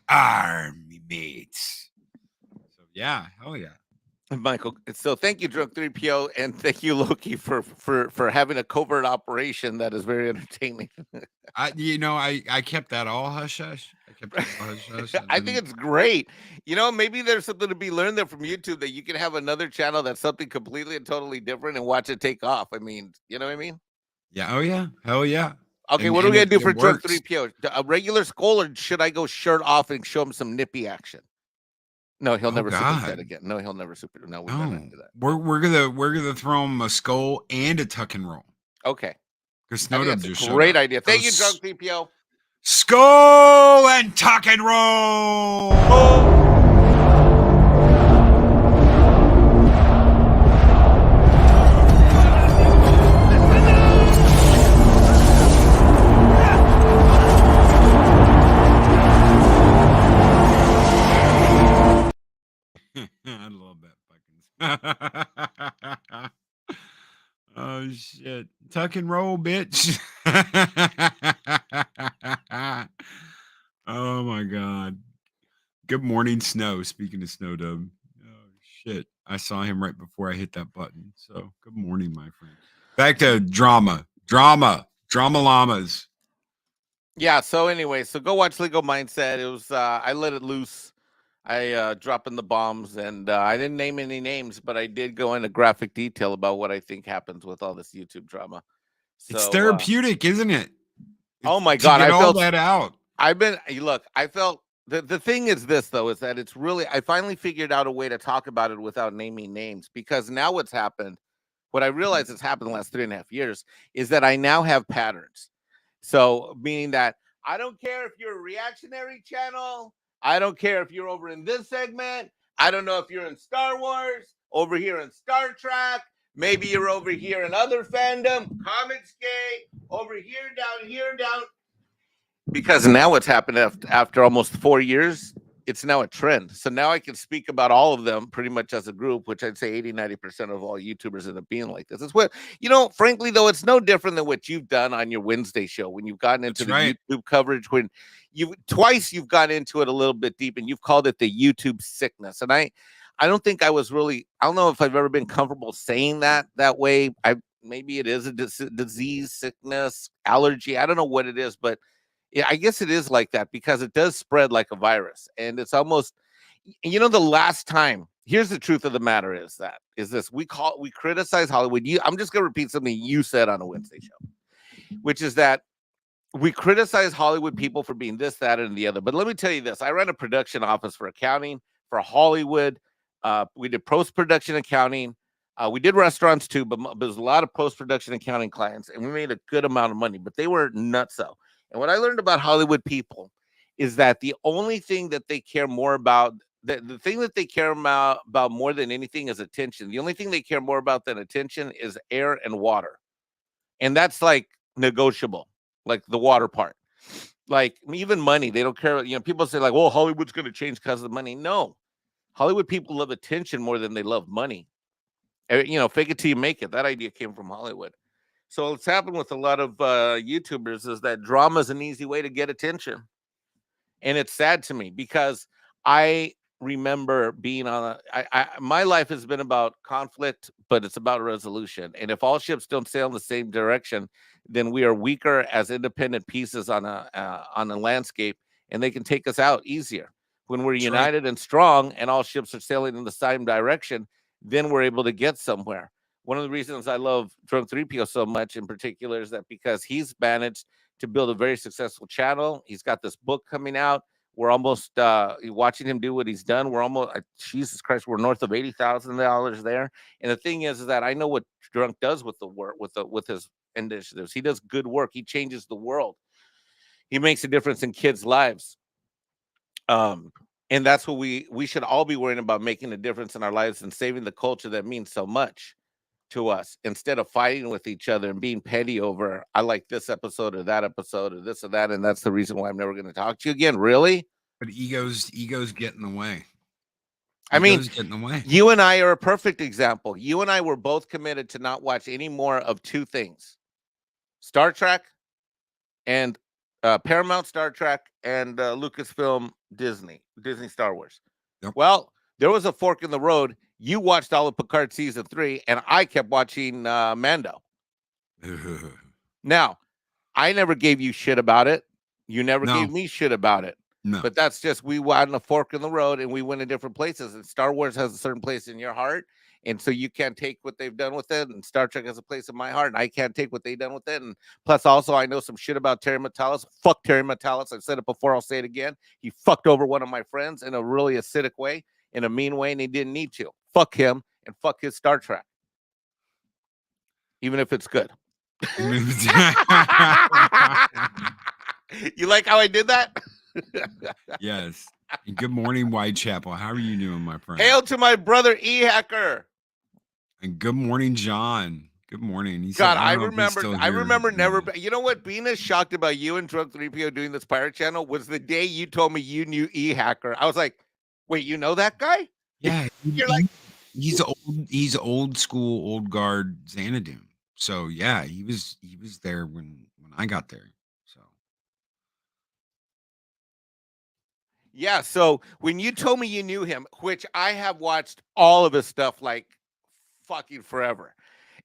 Army mates. So yeah, hell yeah. Michael, so thank you, Drunk 3PO, and thank you, Loki, for having a covert operation that is very entertaining. I kept that all hush hush. I kept it all hush hush. I think it's great. Maybe there's something to be learned there from YouTube that you can have another channel that's something completely and totally different and watch it take off. I mean, you know what I mean? Yeah. Oh yeah. Hell yeah. Okay, what are we gonna do for Drunk 3PO? A regular skull, or should I go shirt off and show him some nippy action? No, he'll never super set again. No, he'll never super. No, we better not do that. We're gonna throw him a skull and a tuck and roll. Okay. Because Snowdub just great idea. Thank you, Drunk 3PO. Skull and tuck and roll. Oh. I love that fucking. Oh shit! Tuck and roll, bitch. Oh my god! Good morning, Snow. Speaking of Snowdub. Oh shit! I saw him right before I hit that button. So good morning, my friend. Back to drama llamas. Yeah. So anyway, go watch Legal Mindset. It was I let it loose. I dropping the bombs, and I didn't name any names, but I did go into graphic detail about what I think happens with all this YouTube drama. So, it's therapeutic, isn't it? Oh my god, I felt all that out. I felt the thing is this though, is that it's really, I finally figured out a way to talk about it without naming names, because now what's happened, what I realized has happened the last 3.5 years, is that I now have patterns. So meaning that I don't care if you're a reactionary channel. I don't care if you're over in this segment. I don't know if you're in Star Wars, over here in Star Trek. Maybe you're over here in other fandom, Comics Gate, over here, down. Because now what's happened after almost 4 years, it's now a trend. So now I can speak about all of them pretty much as a group, which I'd say 80-90% of all YouTubers end up being like this. It's what, frankly, though, it's no different than what you've done on your Wednesday show when you've gotten into YouTube coverage, when you've got into it a little bit deep, and you've called it the YouTube sickness. And I don't think I don't know if I've ever been comfortable saying that way. Maybe it is a disease, sickness, allergy. I don't know what it is, but yeah, I guess it is like that because it does spread like a virus. And it's almost, the last time, here's the truth of the matter is this, we criticize Hollywood. I'm just going to repeat something you said on a Wednesday show, which is that we criticize Hollywood people for being this, that, and the other. But let me tell you this, I ran a production office for accounting for Hollywood. We did post-production accounting. We did restaurants too, but there's a lot of post-production accounting clients, and we made a good amount of money, but they were nutso. And what I learned about Hollywood people is that the only thing that they care more about, the thing that they care about more than anything is attention. The only thing they care more about than attention is air and water. And that's like negotiable, like the water part. Like even money, they don't care. People say like, well, Hollywood's going to change because of money. No, Hollywood people love attention more than they love money. Fake it till you make it. That idea came from Hollywood. So what's happened with a lot of YouTubers is that drama is an easy way to get attention. And it's sad to me because I remember being on my life has been about conflict, but it's about resolution. And if all ships don't sail in the same direction, then we are weaker as independent pieces on a landscape, and they can take us out easier. When we're united and strong and all ships are sailing in the same direction, then we're able to get somewhere. One of the reasons I love Drunk 3PO so much in particular is that because he's managed to build a very successful channel. He's got this book coming out. We're almost watching him do what he's done. We're almost, Jesus Christ, we're north of $80,000 there. And the thing is that I know what Drunk does with the work, with his initiatives. He does good work. He changes the world. He makes a difference in kids' lives. And that's what we should all be worrying about, making a difference in our lives and saving the culture that means so much to us, instead of fighting with each other and being petty over, I like this episode or that episode or this or that, and that's the reason why I'm never going to talk to you again. Really? But egos get in the way. I mean, get in the way. You and I are a perfect example. You and I were both committed to not watch any more of two things: Star Trek and Paramount Star Trek and Lucasfilm Disney Star Wars. Yep. Well, there was a fork in the road. You watched all of Picard season 3, and I kept watching Mando. Now, I never gave you shit about it. You never No. gave me shit about it. No. But that's just, we went on a fork in the road and we went in different places. And Star Wars has a certain place in your heart. And so you can't take what they've done with it. And Star Trek has a place in my heart. And I can't take what they've done with it. And plus, also, I know some shit about Terry Matalas. Fuck Terry Matalas. I've said it before. I'll say it again. He fucked over one of my friends in a really acidic way, in a mean way, and he didn't need to. Fuck him and fuck his Star Trek. Even if it's good. You like how I did that? Yes. And good morning, Whitechapel. How are you doing, my friend? Hail to my brother E-Hacker. And good morning, John. Good morning. He God, said, I remember never. You know what? Being as shocked about you and Drug 3PO doing this pirate channel was the day you told me you knew E-Hacker. I was like, wait, you know that guy? Yeah. You're like, he's old school, old guard Xanadu. So yeah, he was there when I got there. So yeah. So when you told me you knew him, which I have watched all of his stuff like fucking forever,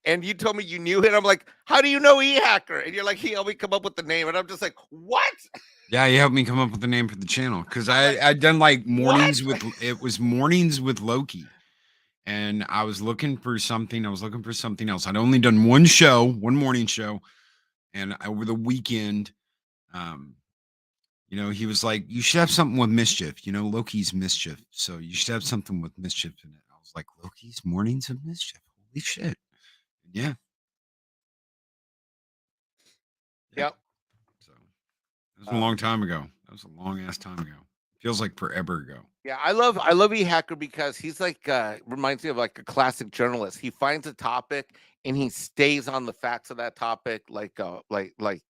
and you told me you knew him, I'm like, how do you know E-Hacker? And you're like, he helped me come up with the name, and I'm just like, what? yeah, he helped me come up with the name for the channel because I'd done like mornings mornings with Loki. And I was looking for something. I was looking for something else. I'd only done one morning show. And over the weekend, he was like, you should have something with mischief. Loki's mischief. So you should have something with mischief in it. I was like, Loki's mornings of mischief. Holy shit. Yeah. Yep. So it was a long time ago. That was a long ass time ago. Feels like forever ago. Yeah, I love E-Hacker because he's like reminds me of like a classic journalist. He finds a topic and he stays on the facts of that topic, like like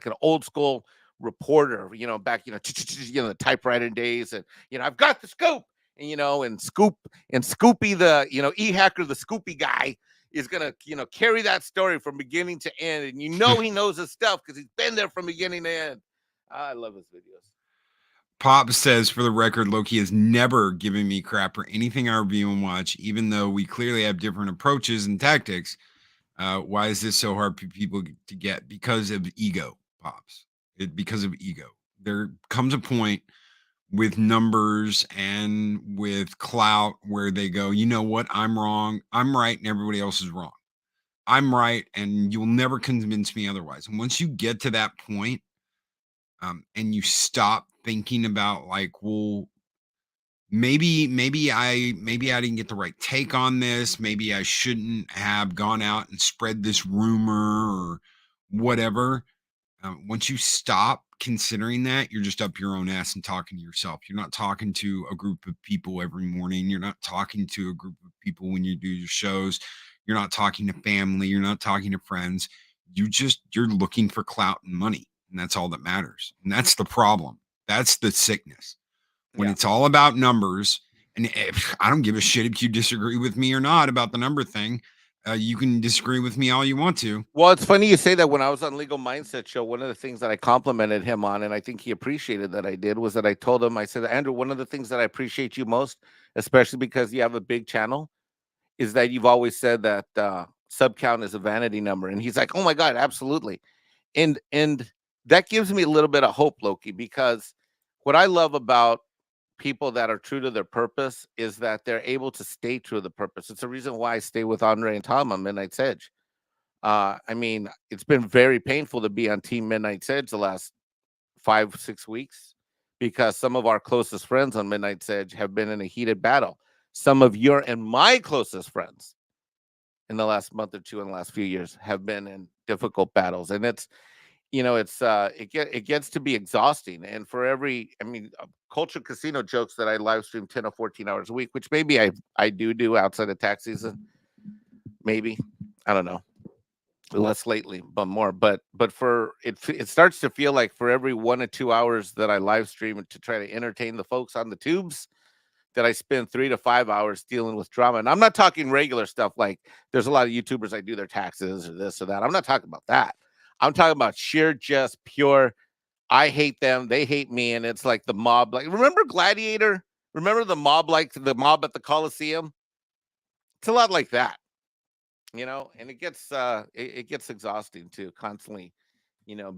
an old school reporter. Back the typewriter days, and I've got the scoop, and and Scoopy the E-Hacker the Scoopy guy is gonna carry that story from beginning to end, and he knows his stuff because he's been there from beginning to end. I love his videos. Pop says, for the record, Loki has never given me crap for anything I review and watch, even though we clearly have different approaches and tactics. Why is this so hard for people to get? Because of ego, Pops. Because of ego. There comes a point with numbers and with clout where they go, you know what? I'm wrong. I'm right, and everybody else is wrong. I'm right, and you'll never convince me otherwise. And once you get to that point, and you stop thinking about like, well, maybe I didn't get the right take on this. Maybe I shouldn't have gone out and spread this rumor or whatever. Once you stop considering that, you're just up your own ass and talking to yourself. You're not talking to a group of people every morning. You're not talking to a group of people when you do your shows. You're not talking to family. You're not talking to friends. You're looking for clout and money. And that's all that matters. And that's the problem. That's the sickness. When it's all about numbers, and I don't give a shit if you disagree with me or not about the number thing. You can disagree with me all you want to. Well, it's funny you say that. When I was on Legal Mindset Show, one of the things that I complimented him on, and I think he appreciated that I did, was that I told him, I said, Andrew, one of the things that I appreciate you most, especially because you have a big channel, is that you've always said that sub count is a vanity number. And he's like, oh my God, absolutely. And that gives me a little bit of hope, Loki, because what I love about people that are true to their purpose is that they're able to stay true to the purpose. It's the reason why I stay with Andre and Tom on Midnight's Edge. I mean, it's been very painful to be on Team Midnight's Edge the last 5-6 weeks because some of our closest friends on Midnight's Edge have been in a heated battle. Some of your and my closest friends in the last month or two, in the last few years, have been in difficult battles, and it's it gets to be exhausting. And for every, Culture Casino jokes that I live stream 10 or 14 hours a week, which maybe I do outside of tax season, maybe, I don't know, less lately, but more. But for it starts to feel like for every 1 or 2 hours that I live stream to try to entertain the folks on the tubes, that I spend 3 to 5 hours dealing with drama. And I'm not talking regular stuff like there's a lot of YouTubers that do their taxes or this or that. I'm not talking about that. I'm talking about sheer, just pure, I hate them, they hate me, and it's like the mob. Like, remember Gladiator? Remember the mob, like the mob at the Coliseum? It's a lot like that, and it gets exhausting too, constantly,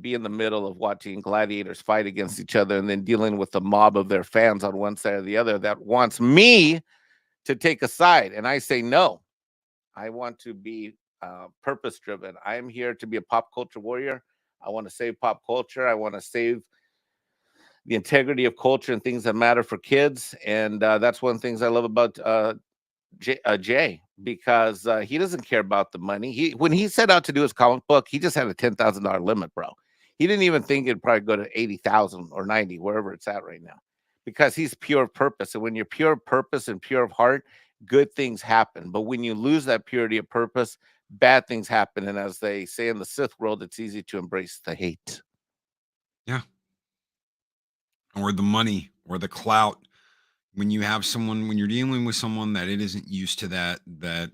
be in the middle of watching gladiators fight against each other and then dealing with the mob of their fans on one side or the other that wants me to take a side. And I say, no, I want to be purpose driven. I am here to be a pop culture warrior. I want to save pop culture. I want to save the integrity of culture and things that matter for kids. And that's one of the things I love about Jay, because he doesn't care about the money. When he set out to do his comic book, he just had a $10,000 limit, bro. He didn't even think it'd probably go to 80,000 or 90, wherever it's at right now, because he's pure purpose. And when you're pure purpose and pure of heart, good things happen. But when you lose that purity of purpose, bad things happen. And as they say in the Sith world, it's easy to embrace the hate. Yeah. Or the money or the clout. When you're dealing with someone that it isn't used to, that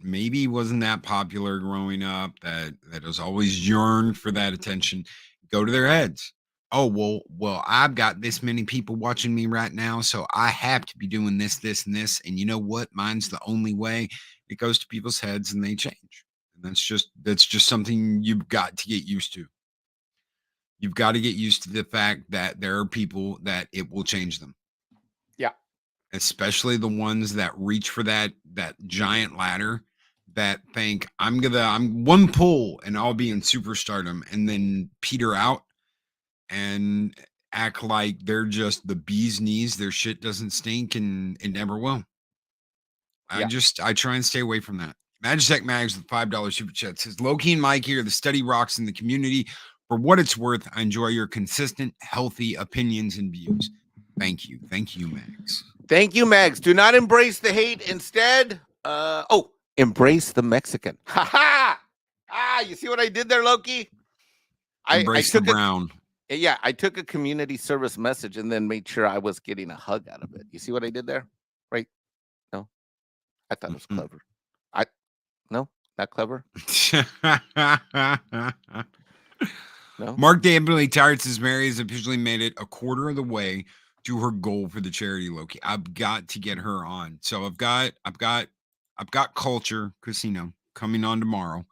maybe wasn't that popular growing up, that has always yearned for that attention, go to their heads. Oh, well, I've got this many people watching me right now, so I have to be doing this, this, and this. And you know what? Mine's the only way. It goes to people's heads and they change. And that's just something you've got to get used to. You've got to get used to the fact that there are people that it will change them. Yeah. Especially the ones that reach for that giant ladder, that think I'm one pull and I'll be in superstardom, and then peter out and act like they're just the bee's knees. Their shit doesn't stink, and it never will. Yeah. I try and stay away from that. Magitech Mags with $5 super chat says, Loki and Mike here, the steady rocks in the community. For what it's worth, I enjoy your consistent, healthy opinions and views. Thank you. Thank you, Mags. Thank you, Mags. Do not embrace the hate. Instead, embrace the Mexican. Ha ha! You see what I did there, Loki? Embrace the brown. I took a community service message and then made sure I was getting a hug out of it. You see what I did there? Right? No? I thought it was clever. No? Not clever? No? Mark D'Ambly Tired says Mary has officially made it a quarter of the way to her goal for the charity, Loki. I've got to get her on. So I've got Culture Casino coming on tomorrow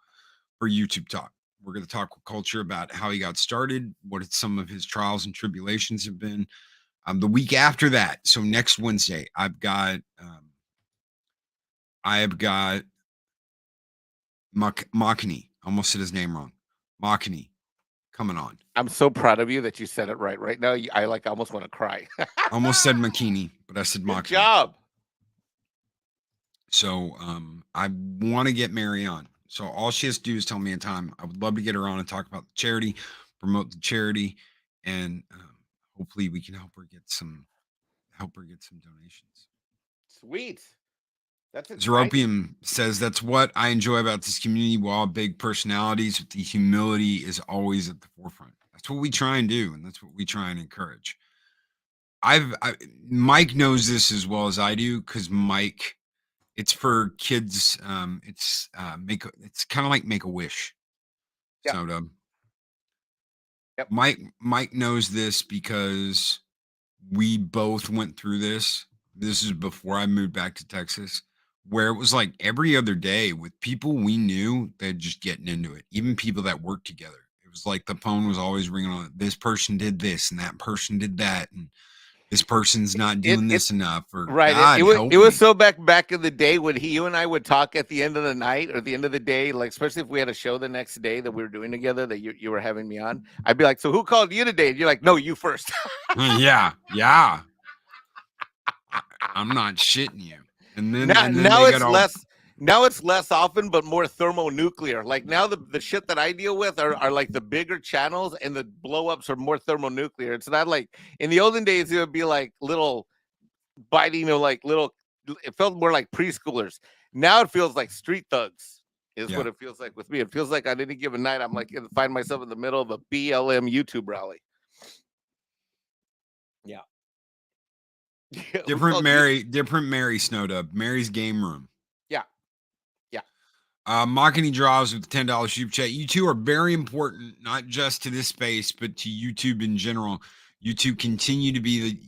for YouTube Talk. We're going to talk with Culture about how he got started, what some of his trials and tribulations have been. The week after that, so next Wednesday, I've got Makini. Almost said his name wrong. Makini coming on. I'm so proud of you that you said it right. Right now, I almost want to cry. Almost said Makini, but I said Makini. Good job. So I want to get Mary on. So all she has to do is tell me a time. I would love to get her on and talk about the charity, promote the charity, and hopefully we can help her get some donations. Sweet. That's it. Zeropium says that's what I enjoy about this community. While big personalities, the humility is always at the forefront. That's what we try and do, and that's what we try and encourage. Mike knows this as well as I do, because Mike, it's for kids. It's kind of like Make-A-Wish. Yep. So Yep. Mike knows this because we both went through this. This is before I moved back to Texas, where it was like every other day with people we knew that just getting into it, even people that worked together. It was like the phone was always ringing on. This person did this and that person did that, and this person's not doing this enough. Or right. God, it was so back in the day when you and I would talk at the end of the night or the end of the day, like especially if we had a show the next day that we were doing together that you were having me on. I'd be like, so who called you today? And you're like, no, you first. Yeah. I'm not shitting you. And then now it's less often, but more thermonuclear. Like now the shit that I deal with are like the bigger channels, and the blow-ups are more thermonuclear. It's not like in the olden days, it would be like little biting or like little, it felt more like preschoolers. Now it feels like street thugs is what it feels like with me. It feels like on any given night, I'm like, find myself in the middle of a BLM YouTube rally. Yeah. Different Mary Snowdub. Mary's game room. Yeah. Makani Draws with the $10 super chat. You two are very important, not just to this space, but to YouTube in general. You two continue to be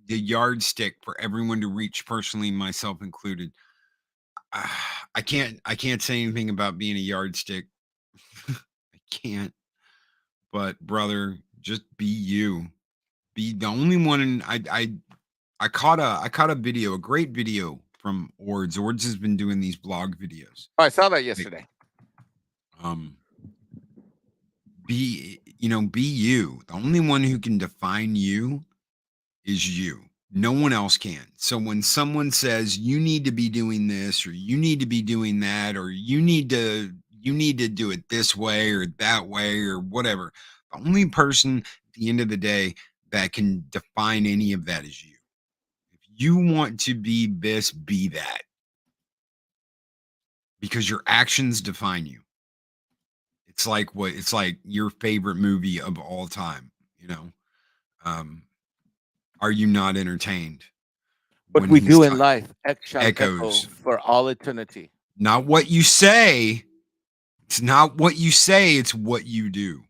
the yardstick for everyone to reach, personally, myself included. I can't say anything about being a yardstick. I can't. But brother, just be you. Be the only one. I caught a video, a great video from Ords. Ords has been doing these blog videos. Oh, I saw that yesterday. Be you. The only one who can define you is you. No one else can. So when someone says you need to be doing this, or you need to be doing that, or you need to do it this way or that way or whatever, the only person at the end of the day that can define any of that is you. If you want to be this, be that. Because your actions define you. It's like your favorite movie of all time, are you not entertained? What we do in life echoes for all eternity. Not what you say. It's not what you say, it's what you do.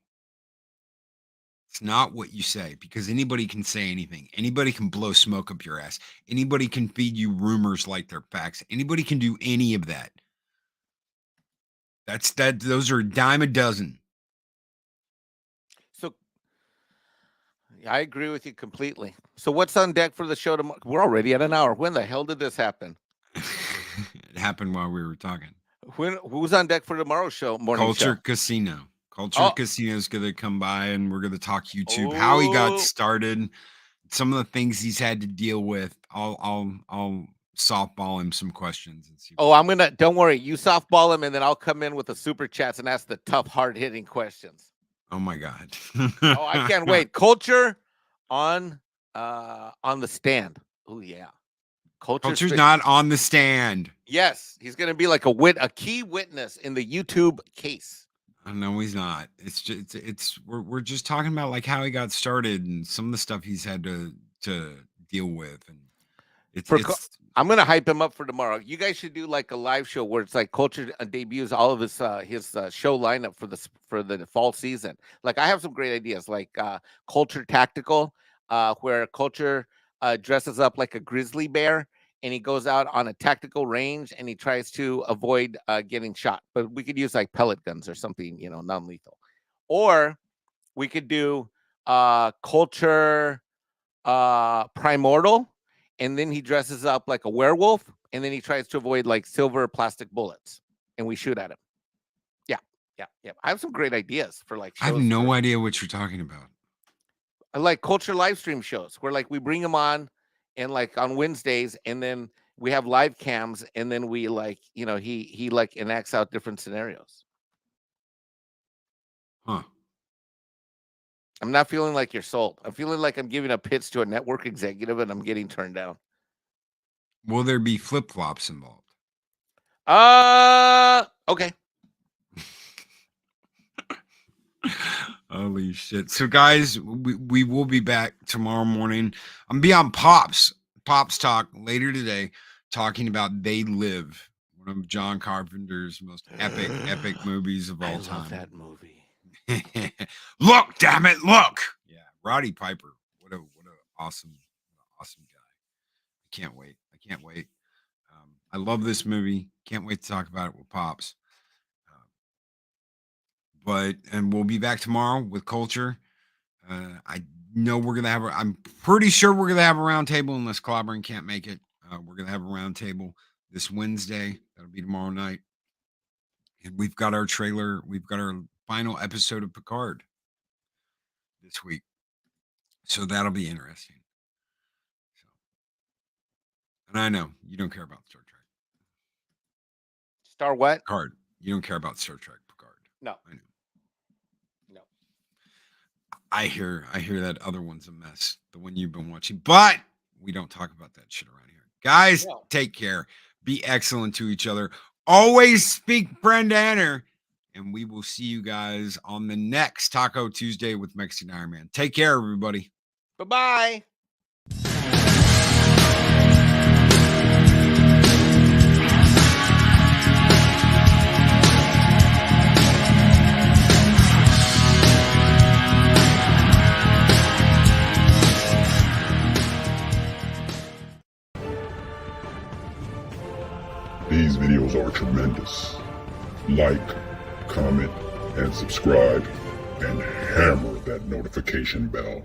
It's not what you say, because anybody can say anything. Anybody can blow smoke up your ass. Anybody can feed you rumors like they're facts. Anybody can do any of that. Those are a dime a dozen. So I agree with you completely. So what's on deck for the show tomorrow? We're already at an hour. When the hell did this happen? It happened while we were talking. Who's on deck for tomorrow's Culture Casino. Casino is going to come by, and we're going to talk YouTube, how he got started, some of the things he's had to deal with. I'll softball him some questions and see. Don't worry, you softball him, and then I'll come in with the super chats and ask the tough, hard-hitting questions. Oh my God. I can't wait. Culture on the stand. Oh yeah. Culture's not on the stand. Yes, he's going to be like a key witness in the YouTube case. No, he's not. We're just talking about like how he got started and some of the stuff he's had to deal with, and I'm gonna hype him up for tomorrow. You guys should do like a live show where it's like Culture debuts all of his show lineup for the fall season. Like I have some great ideas, like Culture Tactical, where Culture dresses up like a grizzly bear and he goes out on a tactical range and he tries to avoid getting shot. But we could use like pellet guns or something, non-lethal. Or we could do Culture Primordial, and then he dresses up like a werewolf, and then he tries to avoid like silver plastic bullets, and we shoot at him. Yeah. I have some great ideas for like shows. I have no idea what you're talking about. I like Culture live stream shows where like we bring him on and like on Wednesdays, and then we have live cams, and then we like, he like enacts out different scenarios. Huh. I'm not feeling like you're sold. I'm feeling like I'm giving a pitch to a network executive and I'm getting turned down. Will there be flip-flops involved? Okay. Holy shit. So guys, we will be back tomorrow morning. I'm be on Pops Talk later today, talking about They Live, one of John Carpenter's most epic movies of all time. I love that movie. Look, damn it, look. Yeah, Roddy Piper. What a awesome guy. I can't wait. I love this movie. Can't wait to talk about it with Pops. And we'll be back tomorrow with Culture. I know we're gonna have. I'm pretty sure we're gonna have a round table unless Clobbering can't make it. We're gonna have a round table this Wednesday. That'll be tomorrow night. And we've got our trailer. We've got our final episode of Picard this week, so that'll be interesting. And I know you don't care about Star Trek. Star what? Picard. You don't care about Star Trek Picard. No. I know. No. I hear that other one's a mess, the one you've been watching, but we don't talk about that shit around here. Guys, Take care. Be excellent to each other. Always speak friend honor. And we will see you guys on the next Taco Tuesday with Mexican Ironman. Take care, everybody. Bye-bye. These videos are tremendous. Like, comment, and subscribe, and hammer that notification bell.